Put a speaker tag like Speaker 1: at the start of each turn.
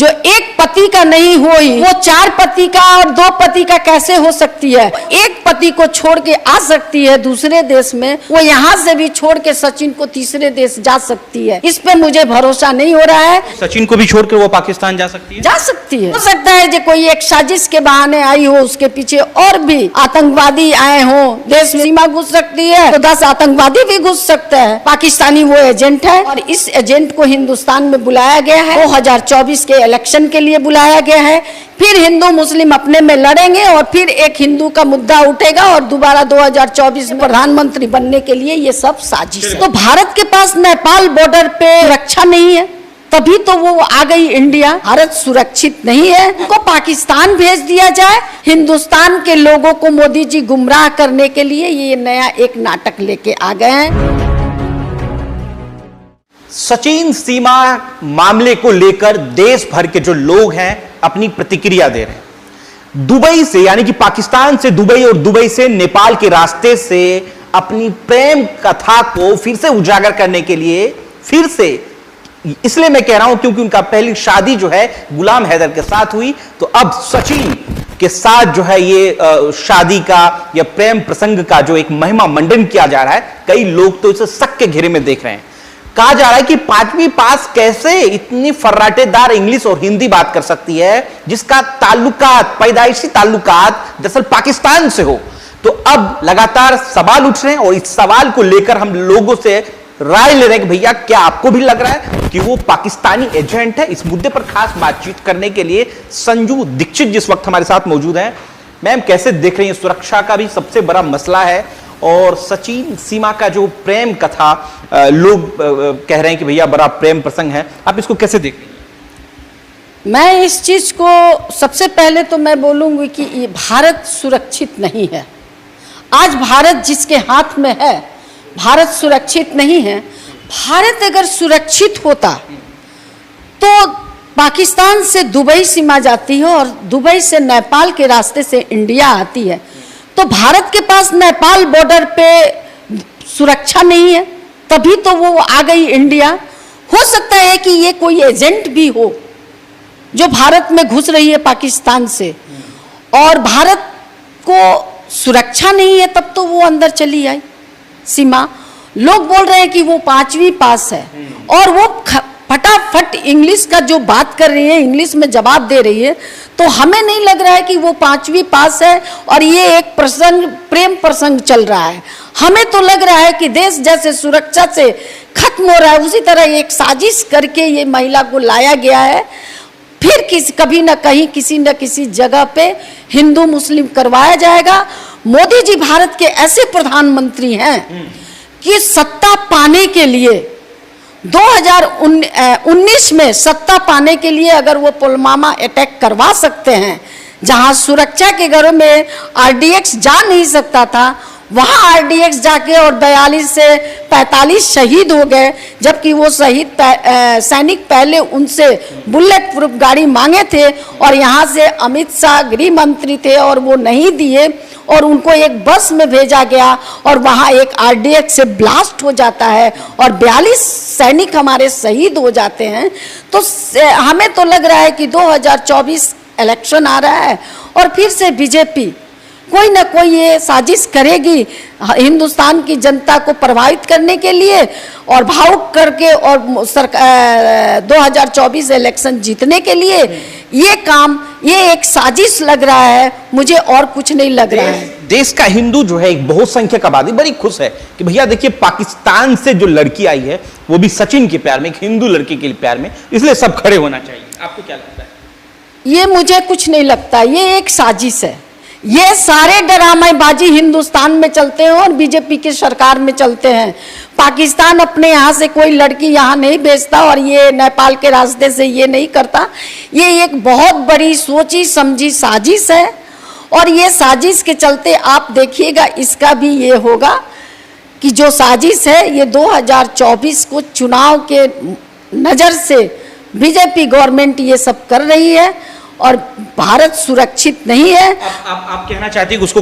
Speaker 1: जो एक पति का नहीं हुई वो 4 पति का और 2 पति का कैसे हो सकती है। एक पति को छोड़ के आ सकती है दूसरे देश में, वो यहाँ से भी छोड़ के सचिन को तीसरे देश जा सकती है। इस पे मुझे भरोसा नहीं हो रहा है।
Speaker 2: सचिन को भी छोड़कर वो पाकिस्तान जा सकती है?
Speaker 1: जा सकती है। हो सकता है जो कोई एक साजिश के बहाने आई हो, उसके पीछे और भी आतंकवादी आए हो, देश में सीमा घुस सकती है तो 10 आतंकवादी भी घुस सकते हैं। पाकिस्तानी वो एजेंट है और इस एजेंट को हिंदुस्तान में बुलाया गया है। 2024 के इलेक्शन के लिए बुलाया गया है। फिर हिंदू मुस्लिम अपने में लड़ेंगे और फिर एक हिंदू का मुद्दा उठेगा और दोबारा 2024 में प्रधानमंत्री बनने के लिए ये सब साजिश है। तो भारत के पास नेपाल बॉर्डर पे रक्षा नहीं है, तभी तो वो आ गई इंडिया। भारत सुरक्षित नहीं है, उनको पाकिस्तान भेज दिया जाए। हिंदुस्तान के लोगों को मोदी जी गुमराह करने के लिए ये नया एक नाटक लेके आ गए हैं।
Speaker 2: सचिन सीमा मामले को लेकर देश भर के जो लोग हैं अपनी प्रतिक्रिया दे रहे हैं। दुबई से, यानी कि पाकिस्तान से दुबई और दुबई से नेपाल के रास्ते से अपनी प्रेम कथा को फिर से उजागर करने के लिए, फिर से इसलिए मैं कह रहा हूं क्योंकि उनका पहली शादी जो है गुलाम हैदर के साथ हुई, तो अब सचिन के साथ जो है ये शादी का या प्रेम प्रसंग का जो एक महिमा मंडन किया जा रहा है। कई लोग तो इसे शक के घेरे में देख रहे हैं। कहा जा रहा है कि 5वीं पास कैसे इतनी फर्राटेदार इंग्लिश और हिंदी बात कर सकती है जिसका ताल्लुकात, पैदाइशी ताल्लुकात दरअसल पाकिस्तान से हो। तो अब लगातार सवाल उठ रहे हैं और इस सवाल को लेकर हम लोगों से राय ले रहे हैं कि भैया क्या आपको भी लग रहा है कि वो पाकिस्तानी एजेंट है। इस मुद्दे पर खास बातचीत करने के लिए संजू दीक्षित जिस वक्त हमारे साथ मौजूद हैं। मैम, कैसे देख रही हैं? सुरक्षा का भी सबसे बड़ा मसला है और सचिन सीमा का जो प्रेम कथा लोग कह रहे हैं कि भैया बड़ा प्रेम प्रसंग है, आप इसको कैसे देख रही हैं?
Speaker 1: मैं इस चीज को सबसे पहले तो मैं बोलूंगी कि ये भारत सुरक्षित नहीं है। आज भारत जिसके हाथ में है, भारत सुरक्षित नहीं है। भारत अगर सुरक्षित होता तो पाकिस्तान से दुबई सीमा जाती है और दुबई से नेपाल के रास्ते से इंडिया आती है। तो भारत के पास नेपाल बॉर्डर पे सुरक्षा नहीं है, तभी तो वो आ गई इंडिया। हो सकता है कि ये कोई एजेंट भी हो जो भारत में घुस रही है पाकिस्तान से, और भारत को सुरक्षा नहीं है तब तो वो अंदर चली आई सीमा। लोग बोल रहे हैं कि वो 5वीं पास है और वो फटाफट इंग्लिश का जो बात कर रही है, इंग्लिश में जवाब दे रही है। तो हमें नहीं लग रहा है कि वो 5वीं पास है और ये एक प्रसंग, प्रेम प्रसंग चल रहा है। हमें तो लग रहा है कि देश जैसे सुरक्षा से खत्म हो रहा है, उसी तरह एक साजिश करके ये महिला को लाया गया है। फिर कभी ना कहीं किसी न किसी जगह पे हिंदू मुस्लिम करवाया जाएगा। मोदी जी भारत के ऐसे प्रधानमंत्री हैं कि सत्ता पाने के लिए 2019 में सत्ता पाने के लिए अगर वो पुलवामा अटैक करवा सकते हैं, जहां सुरक्षा के घरों में आरडीएक्स जा नहीं सकता था, वहां आरडीएक्स जाके और 42 से 45 शहीद हो गए, जबकि वो शहीद सैनिक पहले उनसे बुलेट प्रूफ गाड़ी मांगे थे और यहाँ से अमित शाह गृह मंत्री थे और वो नहीं दिए और उनको एक बस में भेजा गया और वहाँ एक आरडीएक्स से ब्लास्ट हो जाता है और 42 सैनिक हमारे शहीद हो जाते हैं। तो हमें तो लग रहा है कि 2024 इलेक्शन आ रहा है और फिर से बीजेपी कोई ना कोई ये साजिश करेगी हिंदुस्तान की जनता को प्रभावित करने के लिए और भावुक करके और 2024 इलेक्शन जीतने के लिए। ये काम, ये एक साजिश लग रहा है, मुझे और कुछ नहीं लग रहा है।
Speaker 2: देश का हिंदू जो है, एक बहुसंख्यक आबादी बड़ी खुश है कि भैया देखिए पाकिस्तान से जो लड़की आई है वो भी सचिन के प्यार में, एक हिंदू लड़की के प्यार में, इसलिए सब खड़े होना चाहिए। आपको क्या लगता है?
Speaker 1: ये मुझे कुछ नहीं लगता, ये एक साजिश है। ये सारे ड्रामेबाजी हिंदुस्तान में चलते हैं और बीजेपी की सरकार में चलते हैं। पाकिस्तान अपने यहाँ से कोई लड़की यहाँ नहीं भेजता और ये नेपाल के रास्ते से ये नहीं करता। ये एक बहुत बड़ी सोची समझी साजिश है और ये साजिश के चलते आप देखिएगा इसका भी ये होगा कि जो साजिश है ये 2024 को चुनाव के नज़र से बीजेपी गवर्नमेंट ये सब कर रही है और भारत सुरक्षित नहीं है।
Speaker 2: आप कहना चाहती है कि उसको